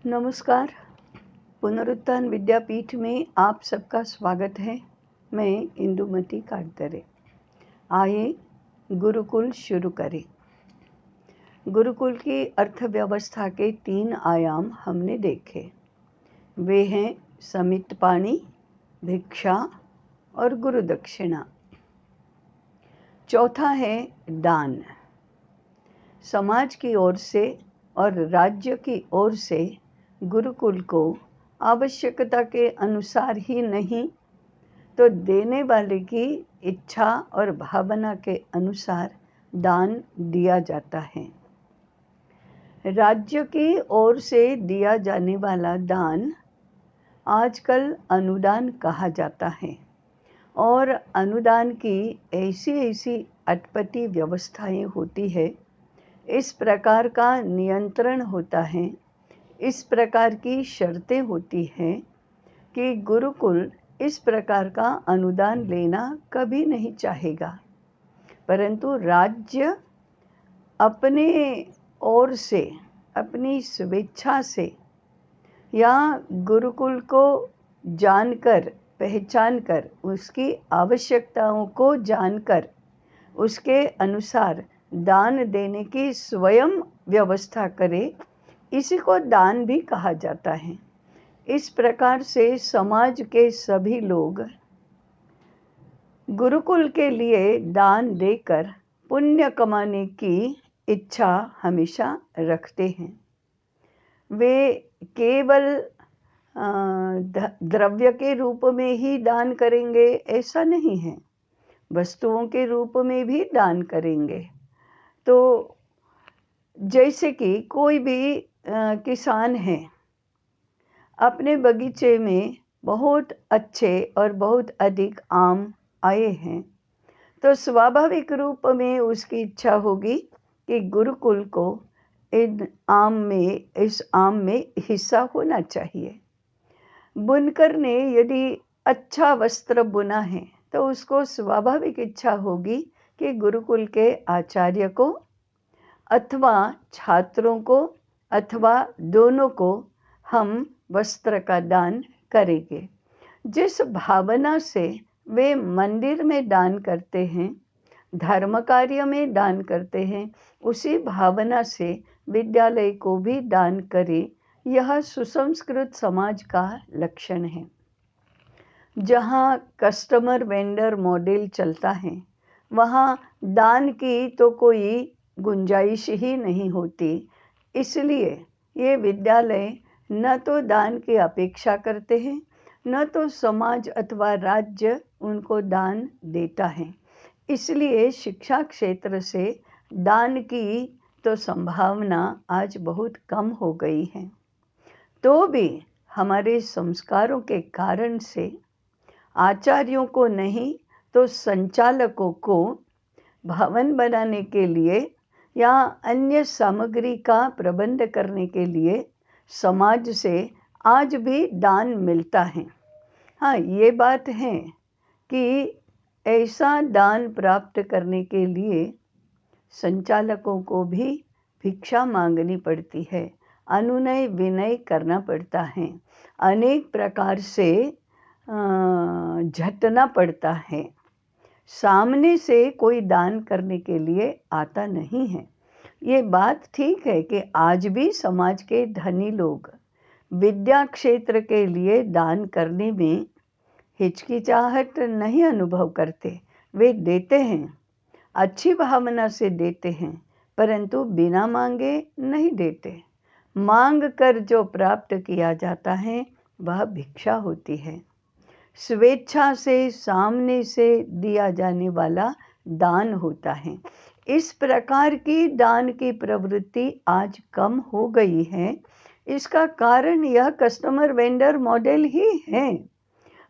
नमस्कार। पुनरुत्थान विद्यापीठ में आप सबका स्वागत है। मैं इंदुमती काटदरे। आइए गुरुकुल शुरू करें। गुरुकुल की अर्थव्यवस्था के 3 आयाम हमने देखे। वे हैं समित पाणी, भिक्षा और गुरु दक्षिणा। चौथा है दान। समाज की ओर से और राज्य की ओर से गुरुकुल को आवश्यकता के अनुसार ही नहीं तो देने वाले की इच्छा और भावना के अनुसार दान दिया जाता है। राज्य की ओर से दिया जाने वाला दान आजकल अनुदान कहा जाता है और अनुदान की ऐसी अटपटी व्यवस्थाएं होती है, इस प्रकार का नियंत्रण होता है, इस प्रकार की शर्तें होती हैं कि गुरुकुल इस प्रकार का अनुदान लेना कभी नहीं चाहेगा, परंतु राज्य अपने ओर से अपनी स्वेच्छा से या गुरुकुल को जानकर पहचानकर उसकी आवश्यकताओं को जानकर उसके अनुसार दान देने की स्वयं व्यवस्था करे, इसी को दान भी कहा जाता है। इस प्रकार से समाज के सभी लोग गुरुकुल के लिए दान देकर पुण्य कमाने की इच्छा हमेशा रखते हैं। वे केवल द्रव्य के रूप में ही दान करेंगे ऐसा नहीं है, वस्तुओं के रूप में भी दान करेंगे। तो जैसे कि कोई भी किसान है, अपने बगीचे में बहुत अच्छे और बहुत अधिक आम आए हैं, तो स्वाभाविक रूप में उसकी इच्छा होगी कि गुरुकुल को इस आम में हिस्सा होना चाहिए। बुनकर ने यदि अच्छा वस्त्र बुना है तो उसको स्वाभाविक इच्छा होगी कि गुरुकुल के आचार्य को अथवा छात्रों को अथवा दोनों को हम वस्त्र का दान करेंगे। जिस भावना से वे मंदिर में दान करते हैं, धर्म कार्य में दान करते हैं, उसी भावना से विद्यालय को भी दान करें, यह सुसंस्कृत समाज का लक्षण है। जहाँ कस्टमर वेंडर मॉडल चलता है, वहाँ दान की तो कोई गुंजाइश ही नहीं होती। इसलिए ये विद्यालय न तो दान की अपेक्षा करते हैं, न तो समाज अथवा राज्य उनको दान देता है। इसलिए शिक्षा क्षेत्र से दान की तो संभावना आज बहुत कम हो गई है। तो भी हमारे संस्कारों के कारण से आचार्यों को नहीं तो संचालकों को भवन बनाने के लिए या अन्य सामग्री का प्रबंध करने के लिए समाज से आज भी दान मिलता है। हाँ, ये बात है कि ऐसा दान प्राप्त करने के लिए संचालकों को भी भिक्षा मांगनी पड़ती है, अनुनय विनय करना पड़ता है, अनेक प्रकार से झटना पड़ता है। सामने से कोई दान करने के लिए आता नहीं है। ये बात ठीक है कि आज भी समाज के धनी लोग विद्या क्षेत्र के लिए दान करने में हिचकिचाहट नहीं अनुभव करते। वे देते हैं, अच्छी भावना से देते हैं, परंतु बिना मांगे नहीं देते। मांग कर जो प्राप्त किया जाता है वह भिक्षा होती है। स्वेच्छा से सामने से दिया जाने वाला दान होता है। इस प्रकार की दान की प्रवृत्ति आज कम हो गई है। इसका कारण यह कस्टमर वेंडर मॉडल ही है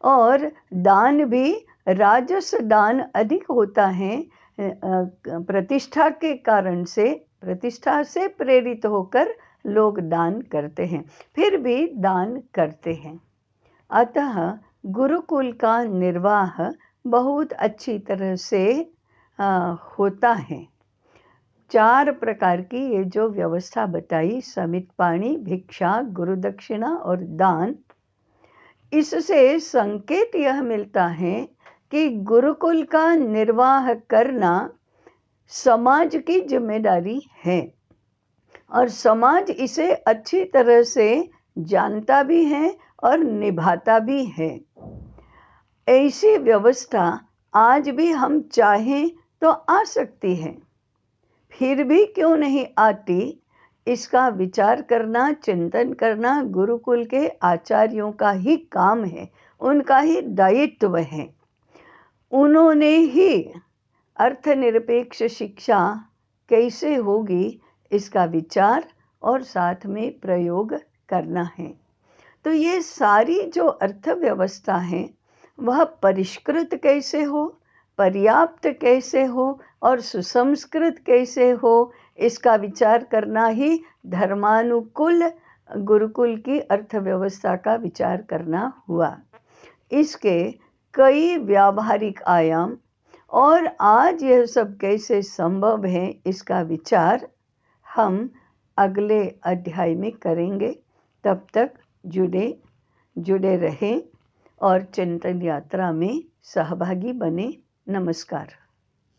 और दान भी राजस्व दान अधिक होता है। प्रतिष्ठा के कारण से, प्रतिष्ठा से प्रेरित होकर लोग दान करते हैं, फिर भी दान करते हैं। अतः गुरुकुल का निर्वाह बहुत अच्छी तरह से होता है। 4 प्रकार की ये जो व्यवस्था बताई, समित पाणी, भिक्षा, गुरु दक्षिणा और दान, इससे संकेत यह मिलता है कि गुरुकुल का निर्वाह करना समाज की जिम्मेदारी है और समाज इसे अच्छी तरह से जानता भी है और निभाता भी है। ऐसी व्यवस्था आज भी हम चाहें तो आ सकती है, फिर भी क्यों नहीं आती, इसका विचार करना, चिंतन करना गुरुकुल के आचार्यों का ही काम है, उनका ही दायित्व है। उन्होंने ही अर्थनिरपेक्ष शिक्षा कैसे होगी, इसका विचार और साथ में प्रयोग करना है। तो ये सारी जो अर्थव्यवस्था है वह परिष्कृत कैसे हो, पर्याप्त कैसे हो और सुसंस्कृत कैसे हो, इसका विचार करना ही धर्मानुकूल गुरुकुल की अर्थव्यवस्था का विचार करना हुआ। इसके कई व्यावहारिक आयाम और आज यह सब कैसे संभव है, इसका विचार हम अगले अध्याय में करेंगे। तब तक जुड़े रहें और चिंतन यात्रा में सहभागी बने। नमस्कार।